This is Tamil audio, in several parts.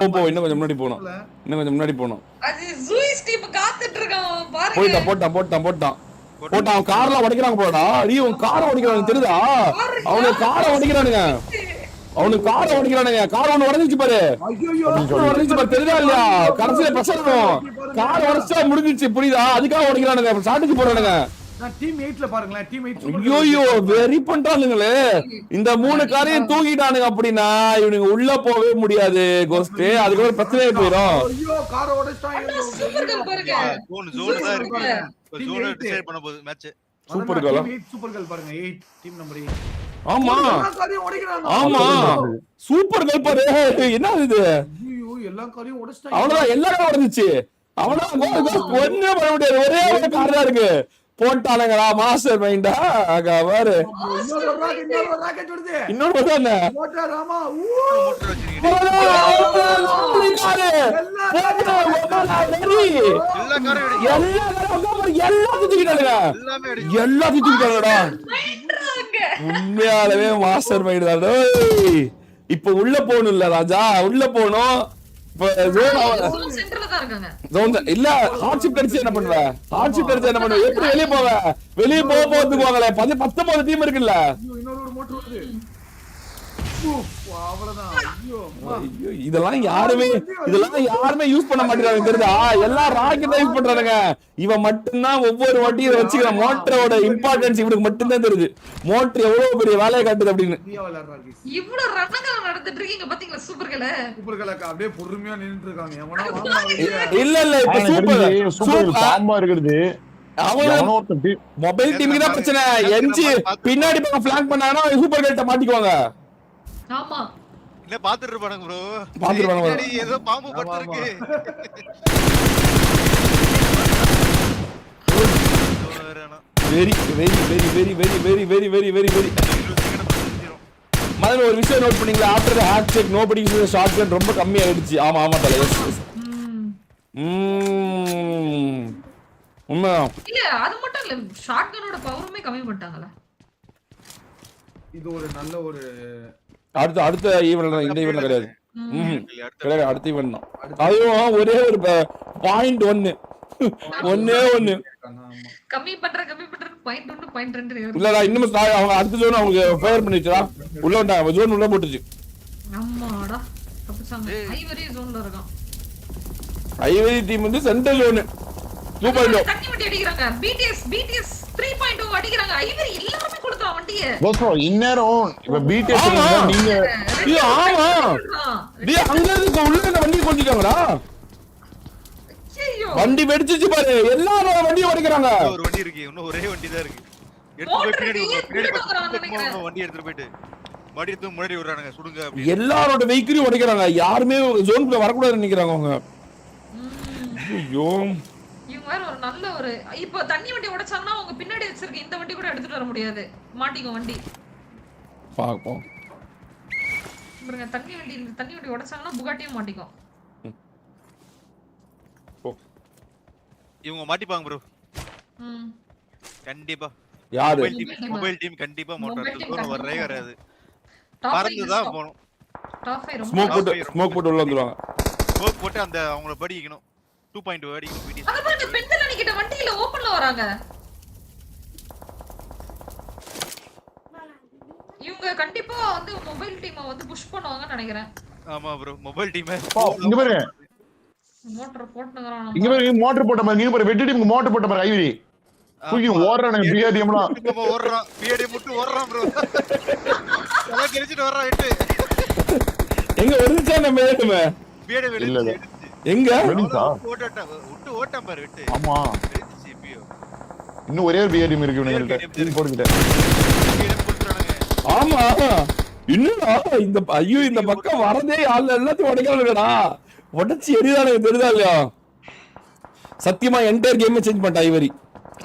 இன்னும் கொஞ்சம் முன்னாடி போகணும். இன்னும் கொஞ்சம் முன்னாடி போகணும். அது ஜூயிஸ் டீம் காத்துட்டு இருக்கான் பாருங்க. போட்டான். அவன் கார்ல உடைக்கிறாங்க போடா. நீ உன் காரை உடைக்கிறாங்க தெரியுதா? அவனுக்கு காரை உடைக்கிறானுங்க. கார் ஒண்ணு உடைஞ்சிச்சு பாரு. தெரியுதா இல்லையா? கடைசியில பிரச்சனை கார் உடைச்சா முடிஞ்சிச்சு புரியுதா? அதுக்காக உடைக்கிறானுங்க. ஸ்ட்ராட்டஜி போடுறானுங்க. ஐயோ வெரி பண்றானுங்களே. இந்த 3 காரையும் தூக்கிட்டானுங்க. அப்படின்னா இவனுங்க உள்ள போவே முடியாது. கோஸ்ட் அதுக்கு ஒரு பிரச்சனையே போயிடும். சூப்பர் கேர்ள் பாருங்க. 8 டீம் நம்பர் 8. ஆமா சூப்பர் கேர்ள் பாரு. என்ன இது? ஐயோ எல்லா காரையும் உடைச்சிட்டாங்க. அவ்வளவுதான் எல்லாரும் உடைஞ்சிச்சு. அவ்வளவுதான் ஒண்ணே பண்ண முடியாது. ஒரே ஒரு கார் தான் இருக்கு. போட்டானுங்களா மாஸ்டர் மைண்டா பாரு. இன்னொரு உண்மையாலவே மாஸ்டர் மைண்ட் தான். இப்ப உள்ள போகணும் இல்ல ராஜா, உள்ள போகணும். இல்ல ஹார்ட்ஷிப் கிடைச்சு என்ன பண்ணுவ? எப்படி வெளியே போவ? வெளியே போறதுக்கு வாங்கல 19 டீம் இருக்குல்ல. இதெல்லாம் யாருமே யூஸ் பண்ண மாட்டேங்கிறாங்க தெரியுதா? எல்லாம் ராக்கெட் யூஸ் பண்றானுங்க. இவன் மட்டும்தான் ஒவ்வொரு வாட்டியும் வச்சுக்கிற மோட்டரோட இம்பார்ட்டன்ஸ் இவனுக்கு மட்டும்தான் தெரியுது. மோட்டர் எவ்வளவு பெரிய வேலையை காட்டுது அப்படின்னு. இவ்வளவு ரன்னங்கள் நடந்துட்டு இருக்கீங்க பாத்தீங்களா? சூப்பர் அப்படியே பொறுமையா நின்னுட்டு இருக்காங்க. இல்ல இப்ப சூப்பர் சாம்பா இருக்குது. மொபைல் டீமுக்கு தான் பிரச்சனை. என்ஜி பின்னாடி பக்கம் ஃபிளாங்க் பண்ணானா சூப்பர் கேர்ள்ட்ட மாட்டிக்குவாங்க. ஆமா இல்ல பாத்துட்டு இருப்பானுங்க ப்ரோ. ஏதோ பாம்பு பட்டிருக்கு. வெரி முதல்ல ஒரு விஷயம் நோட் பண்ணீங்களா? After hack check nobody uses shotgun ரொம்ப கம்மி ஆயிடுச்சு. ஆமா தல. உண்மைதான். இல்ல அது மட்டும் இல்ல, ஷாட்கனோட பவருமே கம்மி பண்ணிட்டாங்கல. இது ஒரு நல்ல ஒரு அடுத்த ஈவென்ட். இந்த ஈவென்ட் கிடையாது. கிடையாது, அடுத்த ஈவென்ட் தான். அதுவும் ஒரே ஒரு பாயிண்ட் 1 கம்மி பண்ற பாயிண்ட் 1 பாயிண்ட் 2 இல்லடா. இன்னும் அவங்க அடுத்த ஜோன் அவங்க ஃபயர் பண்ணிச்சா உள்ள வந்தாங்க. ஜோன் உள்ள போட்டுச்சு. அம்மாடா தப்பிச்சாங்க. ஐவரி ஜோன்ல இருக்கான். ஐவரி டீம் வந்து சென்ட்ரல் ஜோன். சூப்பர் லோ தண்ணி வண்டி அடிக்குறாங்க. பிடிஎஸ் 3.0 அடிக்குறாங்க. ஐவரி எல்லாரும் கொடுத்தா வண்டியை. ப்ரோ இன்னரும் இப்ப பிடிஎஸ் நீங்க ஆமா டி அங்க இருந்து உள்ள இந்த வண்டி கொண்டிட்டாங்கடா. ஐயோ வண்டி வெடிச்சிச்சு பாரு. எல்லாரும் வண்டி ஓடிக்கறாங்க. ஒரு வண்டி இருக்கு. இன்னும் ஒரே வண்டி தான் இருக்கு. எடுத்து வண்டி எடுத்து போயிட்டு மாடி எடுத்து முன்னாடி விடுறானுங்க. சுடுங்க அப்படி. எல்லாரோட வெஹிக்கிளையும் ஓடிக்கறாங்க. யாருமே ஜோனுக்குள்ள வர கூடாதுன்னு நினைக்கறாங்க அவங்க. ஐயோ இவங்க வேற ஒரு நல்ல ஒரு இப்போ தண்ணி வண்டி உடைச்சாங்கன்னா அவங்க பின்னாடி வச்சிருக்க இந்த வண்டி கூட எடுத்துட்டு வர முடியாது. மாட்டிக்கும் வண்டி. பாப்போம். பாருங்க தண்ணி வண்டி உடைச்சாங்கன்னா புகாட்டியும் மாட்டிக்கும். இவங்க மாட்டிப்பாங்க ப்ரோ. கண்டிப்பா. யாரு? மொபைல் டீம் கண்டிப்பா மோட்டார் வரவே வராது. பறந்து தான் போணும். டாப் 5 ஸ்மோக் போட்டு உள்ள வந்துருவாங்க. ஸ்மோக் போட்டு அந்த அவங்கள படிக்கணும். 2.2 அடிக்கணும். பிடி அங்க பாருங்க பென்சில் அடிக்கிட்ட வண்டியில ஓபன்ல வராங்க. இவங்க கண்டிப்பா வந்து மொபைல் டீமை வந்து புஷ் பண்ணுவாங்கன்னு நினைக்கிறேன். ஆமா ப்ரோ மொபைல் டீம். இங்க பாருங்க. மோட்டார் போட்டுங்கறானே. இங்க பாருங்க மோட்டார் போட்ட பாருங்க. இங்க பாருங்க வெட்டி டீமுக்கு மோட்டார் போட்ட பாருங்க. ஐவரி தூக்கி ஓடுறானே பிஆர்டிஎம்லாம். நம்ம ஓடுறோம். பிஆர்டிஎம் முட்டு ஓடுறோம் ப்ரோ. எல்லாம் கிழிச்சிட்டு வர்றோம். எட்டு எங்க வந்துச்சா நம்ம ஏட்டுமே? பிஆர்டிஎம் வெளிய எங்க வெளியா? விட்டு ஓட்டம் பாரு விட்டு. ஆமா இன்னும் ஒரே ஒரு பிஆர்டிஎம் இருக்கு இவனுங்க டீம் போட்டுக்கிட்டேன். ஆமா இன்னும் இந்த ஐயோ இந்த பக்கம் வரதே ஆள் எல்லாத்தையும் உடைக்கறானுடா. உடைச்சி எரிதானே தெரியுதா இல்லையா? சத்தியமா என்டையர் கேமே சேஞ்ச் பண்ணிட்டா Ivory.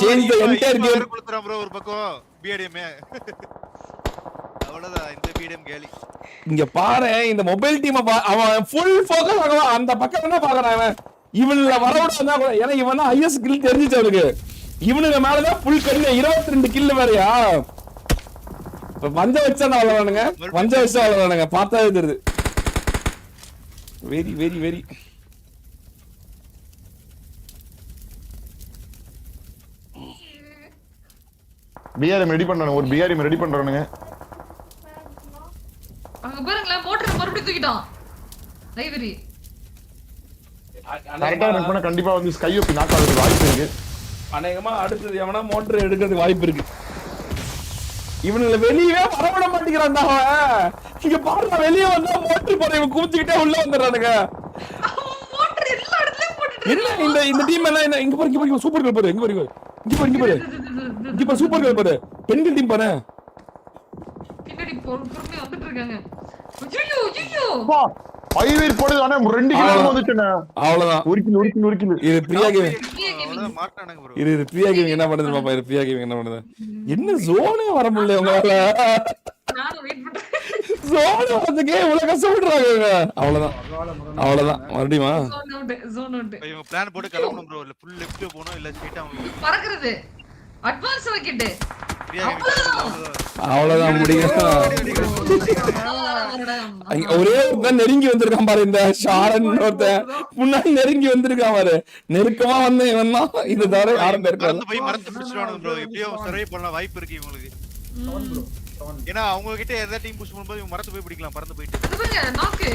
Change the entire game குடுத்துறான் ப்ரோ ஒரு பக்கம் பிஆர்டிஎம். அவ்வளவுதான் இந்த பிஎம் கேலி. இங்க பாரு இந்த மொபைல் டீம் அவன் ஃபுல் ஃபோக்கஸ் ஆகவா அந்த பக்கம் என்ன பாக்குறான் அவன். இவன்ல வரவுடா ஏன்னா இவன் தான் ஹையஸ்ட் கில் தெரிஞ்சிச்சு அவனுக்கு. இவனுக்கு மேலதான் ஃபுல் கண்ணு 22 கில் வேறயா. வஞ்ச வச்சா அவ்வளவுதானுங்க. வஞ்ச வச்சா அவ்வளவுதானுங்க. பார்த்தாவே தெரியுது. Very very very. PRM ready பண்றானுங்க, ஒரு பிஆர்எம் ரெடி பண்றானுங்க. அங்க பாருங்களேன், மோட்டர் மறுபடியும் தூக்கிட்டான் ஐவரி. கரெக்டா ரன் பண்ணா கண்டிப்பா வந்து ஸ்கை ஓபி நாக் ஆகுறதுக்கு வாய்ப்பு இருக்கு. அநேகமா அடுத்தது எவனா மோட்டர் எடுக்கிறதுக்கு வாய்ப்பு இருக்கு. இவனுல வெளியவே வரவிட மாட்டேங்கிறான்டா அவன். இங்க பாருங்க, வெளியே வந்தா மோட்டர் போற இவன் கூச்சிக்கிட்டே உள்ள வந்துடுறானுங்க. மோட்டர் எல்லா இடத்துலயும் போட்டுட்டு என்ன இந்த டீம் எல்லாம் என்ன? இங்க பாரு சூப்பர் கேர்ள் பாரு, இங்க பாரு இங்க பாரு சூப்பர் கேர்ள் பாரு, பெண்கள் டீம் பாரு. பின்னாடி பொறுமையா வந்துட்டு இருக்காங்க. ஐயோ ஐயோ அப்பா ஐவரி போடுது. ஆனா 2 கிலோ வந்துச்சுங்க. அவ்வளவுதான். ஒரு கிலோ இது பிரியா கேம். அவ்வளவுதான் மாட்டானுங்க ப்ரோ. இது பிரியா கேம் என்ன பண்ணுது பாப்பா. இது பிரியா கேம் என்ன பண்ணுது? என்ன ஜோனே வர முடியல உங்களால. நானும் வெயிட் பண்றேன். ஜோன் வரதுக்கே இவ்வளவு கஷ்டப்படுறாங்க. அவ்வளவுதான் மறுபடியுமா ஜோன் அவுட். இவங்க பிளான் போட்டு கிளம்பணும் ப்ரோ. இல்ல ஃபுல் லெஃப்ட் போணும், இல்ல ஸ்ட்ரைட்டா அவங்க பறக்குறது அட்வான்ஸ் ராக்கெட். அவ்வளவுதான் முடியும். ஒரே ஒருத்தன் நெருங்கி வந்திருக்கான் பாரு, இந்த ஷாரன் ஒருத்தன் முன்னாடி நெருங்கி வந்திருக்கான் பாரு. நெருக்கமா வந்து இவன் தான் இது தவிர யாரும் இருக்காது. போய் மரத்தை பிடிச்சிடுவானுங்க ப்ரோ. எப்படியோ சர்வை பண்ண வாய்ப்பு இருக்கு இவங்களுக்கு. ஏன்னா அவங்க கிட்ட ஏதாவது டீம் புஷ் பண்ணும்போது இவங்க மரத்தை போய் பிடிக்கலாம் பறந்து போயிட்டு. அதுங்க நாக்கு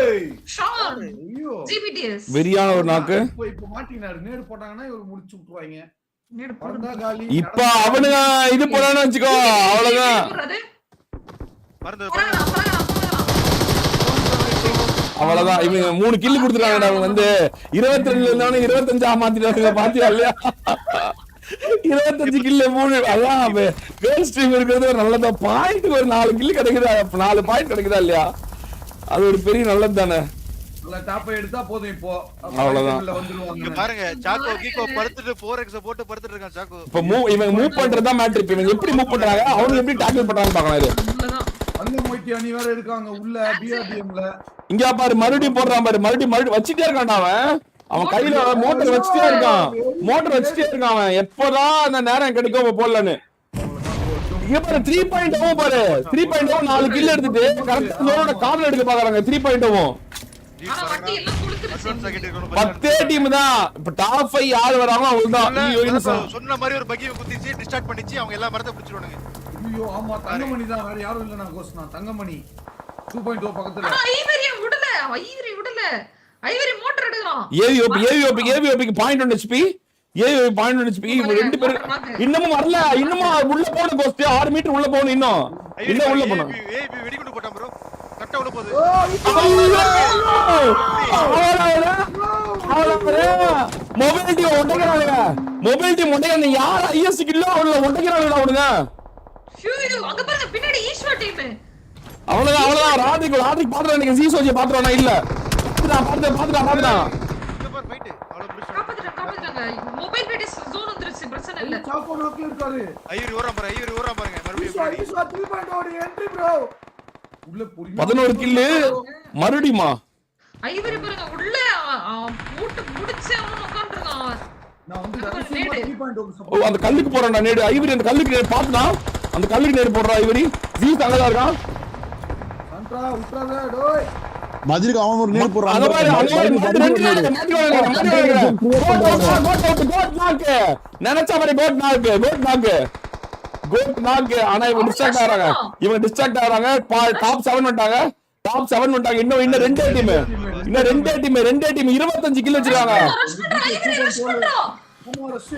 ஏய் ஷான் ஐயோ ஜிபிடிஎஸ் வெறியான ஒரு நாக்கு. இப்போ மாட்டினாரு. நேடு போட்டாங்கன்னா இவங்க முடிச்சு விட்டுருவாங்க. நேடு பறந்தா காலி. இப்ப அவனுங்க இது போறான்னு வச்சுக்கோ, அவ்வளவுதான். பறந்து அவ்வளவுதான். இவங்க 3 கில்லு கொடுத்துட்டாங்க. அவங்க வந்து 22ல இருந்தாலும் 25 மாத்திட்டாங்க. பாத்தியா இல்லையா? 25 கில்லு 3. அதான் கேர்ள் ஸ்ட்ரீம் இருக்கிறது ஒரு நல்லதா. பாயிண்ட் ஒரு 4 கில்லு கிடைக்குதா, 4 பாயிண்ட் கிடைக்குதா இல்லையா? அது ஒரு பெரிய நல்லது தானே. டாப் எடுத்தா போதும். இப்போ அவ்வளவுதான். இங்க பாருங்க, சாக்கோ கீகோ படுத்துட்டு 4x போட்டு படுத்துட்டு இருக்கான் சாக்கோ. இப்ப இவங்க மூவ் பண்றதா மேட்டர். இப்ப இவங்க எப்படி மூவ் பண்றாங்க, அவங்க எப்படி டாக்கிள் பண்றாங்க பார்க்கலாம். இது அங்க மொய்ட்டி அணி வேற இருக்காங்க உள்ள பிஆர்டிஎம்ல. இங்க பாரு, மறுபடியும் போடுறான் பாரு. மறுபடியும் வச்சிட்டே இருக்கான்டா அவன் கையில மோட்டர் வச்சிட்டே இருக்கான். அவன் எப்போதான் அந்த நேரம் கிடைக்கும் போடலன்னு. இங்க பாரு 3.0 பாரு. 3.0 4 கில் எடுத்துட்டு கரெக்டா ஜோனோட கார்ல எடுக்க பாக்குறாங்க. 3.0 ஆனா வண்டி எல்லாம் குளுக்குது. அட்வான்ஸ் ராக்கெட் இருக்கணும். 10 டீம் தான். இப்ப டாப் 5 யார் வராங்க அவங்கதான். சொன்ன மாதிரி ஒரு பக்கியை குத்திச்சு டிஸ்டார்ட் பண்ணிச்சு. அவங்க எல்லா மரத்தை பிடிச்சிடுவானுங்க. ஐயோ ஆமா, தங்கமணி தான். வேற யாரும் இல்ல. நான் கோஸ்னா தங்கமணி 2.0 பக்கத்துல. ஆனா ஐவரி விடல. ஐவரி மோட்டர் எடுக்கறான். ஏவிஓபிக்கு பாயிண்ட் 1 HP. ஏவிஓபி பாயிண்ட் 1 HP. இவங்க 2 பேர் இன்னமும் வரல. இன்னும் உள்ள போணும். கோஸ்ட் 6 மீட்டர் உள்ள போணும். இன்னும் உள்ள போணும். ஏபி வெடிகுண்டு போட்டான் ப்ரோ. கட்ட உள்ள போகுது. மொபைலிட்டி ஒண்டைக்கிறானுங்க. யார் ஐஎஸ் கில்லோ அவங்கள ஒண்டைக்கிறானுங்க அவனுங்க. அங்க பாருங்க பின்னாடி ஈஸ்வா டீம். அவ்வளவுதான். ராதிக் பாத்துறானுங்க. ஜீசோஜி பாத்துறானா இல்ல? பாத்துட்டான். இங்க பாரு ஃபைட். அவ்வளவு புடிச்சு காப்பாத்துறாங்க. மொபைல் பேட்டிஸ் ஜோன் வந்துருச்சு. பிரச்சனை இல்ல. சாக்கோ நாக்ல இருக்காரு. ஐவரி ஓரா பாருங்க மறுபடியும். 3.0 என்ட்ரி ப்ரோ. உள்ள 11 கில்லு மறுபடியுமா? ஐவரி பாருங்க உள்ள மூட்டு முடிச்சு அவன் உட்கார்ந்திருக்கான். நான் வந்து 3.0 ஓ, அந்த கல்லுக்கு போறான்டா நேடு. ஐவரி அந்த கல்லுக்கு நேடு பாத்துனா. அந்த கல்லுக்கு நேடு போடுறா ஐவரி. ஜீஸ் அங்கதான் இருக்கான். சந்திரா உட்றாத டோய். மஜிருக்கு அவன் ஒரு நேர் போறான். அத மாதிரி நினைச்ச மாதிரி கோட் நாக்கு. ஆனா இவங்க டிஸ்ட்ராக்ட் ஆறாங்க. டாப் 7 வந்துட்டாங்க. இன்னும் 2 டீம். 2 டீம் 25 கில் வச்சிருக்காங்க. ஆமா ரஷ்.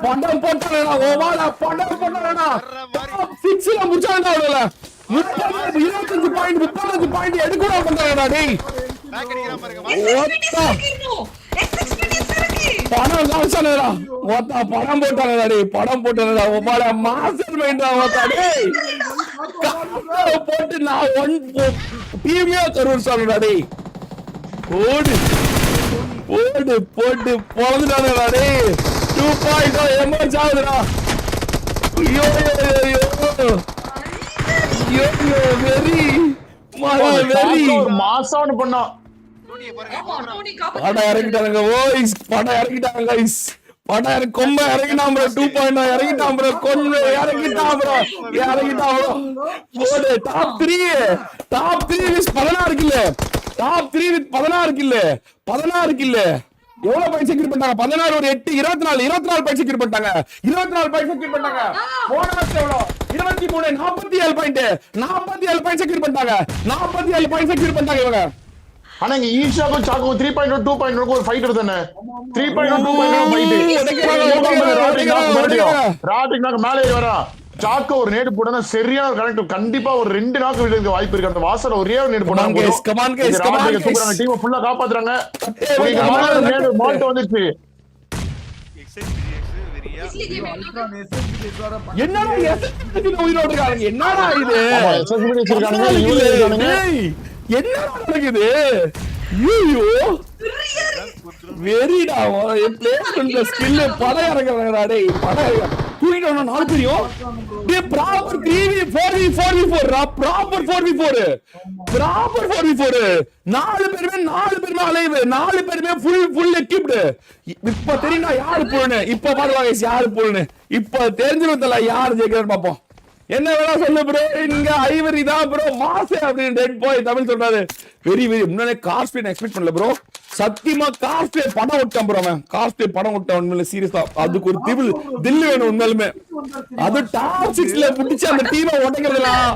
படம் போட்டானடா. ஓவாடா படம் போட்டானடா. 6ல முடிச்சானடா அவள. 25 பாயிண்ட் எடுக்கடா பண்றானடா டேய். பேக் அடிக்கறான் பாருங்க. படம் காசனடா. படம் போட்டானடா டேய். ஓவாடா மாஸ்டர் மைண்டா ஓட்டா டேய். போட்டு நான் ஒன் டீமே கரூர் சொல்றா டேய். ஓடு ஓடு போட்டு பொளந்துட்டானுடா டேய். 2.0 எமர்ஜ் ஆகுதுடா. ஐயோ வெரி வெரி ஒரு மாசான்னு பண்ணோம். டோனியை ஆமா, பாருங்க டோனி காப்பாத்து. படம் இறங்கிட்டானுங்க ஓய்ஸ். படம் இறங்கிட்டாங்க கைஸ். படம் இறங்கி கொம்ப இறங்கிட்டான் ப்ரோ. 2.0 இறங்கிட்டான் ப்ரோ. கொண்டு இறங்கிட்டான் ப்ரோ. இறங்கிட்டான் ப்ரோ. போடு டாப் 3 விஸ் 16 கில்ல. டாப் 3 வித் 16 கில்ல. 16 கில்ல. எவ்வளவு பாயிண்ட் செக்யூர் பண்ணிட்டாங்க? 16 ஒரு 8 24 பாயிண்ட் செக்யூர் பண்ணிட்டாங்க. 24 பாயிண்ட் செக்யூர் பண்ணிட்டாங்க. போனஸ் எவ்வளவு? 23 47 பாயிண்ட். 47 பாயிண்ட் செக்யூர் பண்ணிட்டாங்க. 47 பாயிண்ட் செக்யூர் பண்ணிட்டாங்க இவங்க. ஆனா இங்க ஈஷாக்கும் சாக்கும் 3.0 2.0 ஒரு ஃபைட் தானே. 3.0 2.0 ஃபைட். ராட்ரிக் நாக்கு மேலே ஏறி வரா. சாக்கு ஒரு நேடு போட்டா சரியான கனெக்ட். கண்டிப்பா ஒரு 2 நாக்கு விழுந்து வாய்ப்பு இருக்கு. அந்த வாசல ஒரே ஒரு நேடு போட்டாங்க. come on guys சூப்பரான டீம் ஃபுல்லா காப்பாத்துறாங்க. நேடு மால்ட் வந்துச்சு. வெரியா Wesley game என்ன? என்னடா எஸ்எஸ்பி உயிரோட இருக்காங்க? என்னடா இது? ஆமா எஸ்எஸ்பி வச்சிருக்காங்க. இவங்க இருக்காங்க. டேய், என்னடா நடக்குது? ஐயோ வெரிடா. என் பிளேஸ்மென்ட்ல ஸ்கில் படம் இறங்கறடா டேய். படம் தூக்கிட்டோம்னா 4 பேரையும் டேய் ப்ராப்பர் 3v4v4 ரா. Proper 4v4. Proper 4v4. 4 பேருமே அலைவ். 4 பேருமே ஃபுல் எக்யூப்டு. இப்ப தெரியுமா யாரு போறனே? இப்ப பாருங்க யாரு போறனே. இப்ப தெரிஞ்சிருந்தல யார் ஜெயிக்கறன்னு பாப்போம். என்ன வேணா சொல்லு ப்ரோ. இங்க ஐவரி தான் ப்ரோ மாசே அப்படின்னு டெட் பாய் தமிழ் சொல்றாரு. வெரி முன்னாலே காஸ்ட் எக்ஸ்பெக்ட் பண்ணல ப்ரோ. சத்தியமா காஸ்ட் படம் விட்டான் ப்ரோ. அவன் காஸ்ட் படம் விட்டான் உண்மையில சீரியஸா. அதுக்கு ஒரு தில் வேணும் உண்மையிலுமே. அது டாப் 6ல முடிச்சு அந்த டீமை உடைக்கிறதுலாம்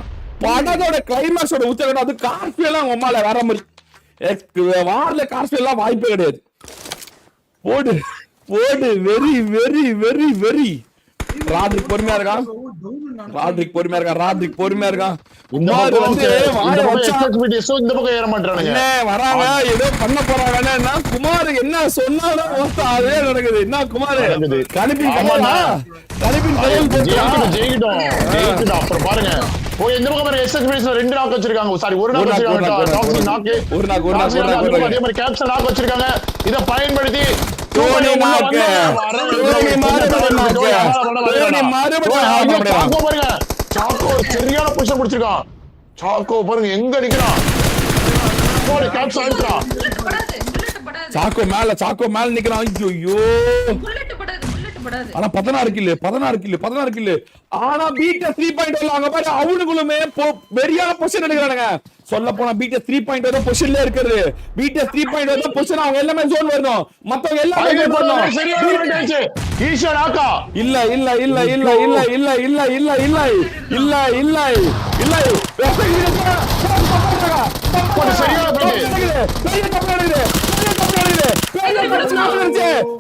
படத்தோட கிளைமாக்ஸோட உச்சகட்டம். அது காஸ்ட் எல்லாம் உமால வர மாதிரி வார்ல காஸ்ட் எல்லாம் வாய்ப்பே கிடையாது. போடு போடு வெரி வெரி வெரி வெரி. ராட்ரிக் பொறுமையா இருக்கான். இந்த குமார் வந்து வாய வச்சா இந்த பக்கம் ஏற மாட்டானுங்க. என்ன வராங்க ஏதோ பண்ண போறாங்கன்னா குமார் என்ன சொன்னாலும் அதே நடக்குது. என்ன குமார் கணிப்பின் ஜெயிக்கிட்டோம். அப்புறம் பாருங்க இந்த பக்கம் பாருங்க எஸ்எஸ்பி 2 நாக் வச்சிருக்காங்க. சாரி 1 நாக் வச்சிருக்காங்க. டாக்ஸிக் நாக் அதே மாதிரி கேப்சன் நாக் வச்சிருக்காங்க. இத பயன்படுத்தி டோனி நாக்கு சாக்கோ சரியான புஷ் பிடிச்சிருக்கான். சாக்கோ பாருங்க எங்க நிக்கிறான். போடு கேப்சன் அடிச்சான். சாக்கோ மேல நிக்கிறான். ஐயோ ஆனா 16 கில்லு. ஆனா பீட்டஸ் 3.0 அங்க பாரு அவனுக்குள்ளுமே வெரியான பொசிஷன் எடுக்கறானுங்க. சொல்ல போனா பீட்டஸ் 3.0 தான் பொசிஷன்ல இருக்குது. பீட்டஸ் 3.0 தான் பொசிஷன். அவங்க எல்லாமே ஜோன் வரணும். மத்தவங்க எல்லாமே ஜோன் வரணும். சரியா ஈஷா நாக்கா இல்ல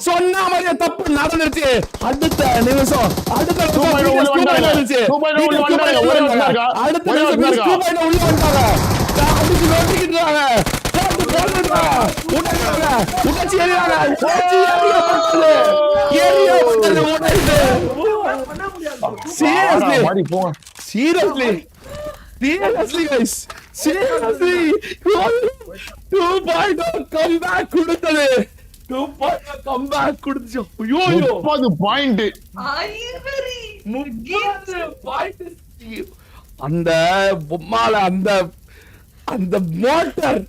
சொன்ன மாதிரியே தப்பு நடந்துருச்சு. அடுத்த நிமிஷம் Seriously guys, seriously 2.0 comeback கொடுத்தது. 2.0 comeback கொடுத்துச்சு. ஐயோ 30 பாயிண்ட். Ivory 30 point. அந்த பொம்மால அந்த மோட்டார்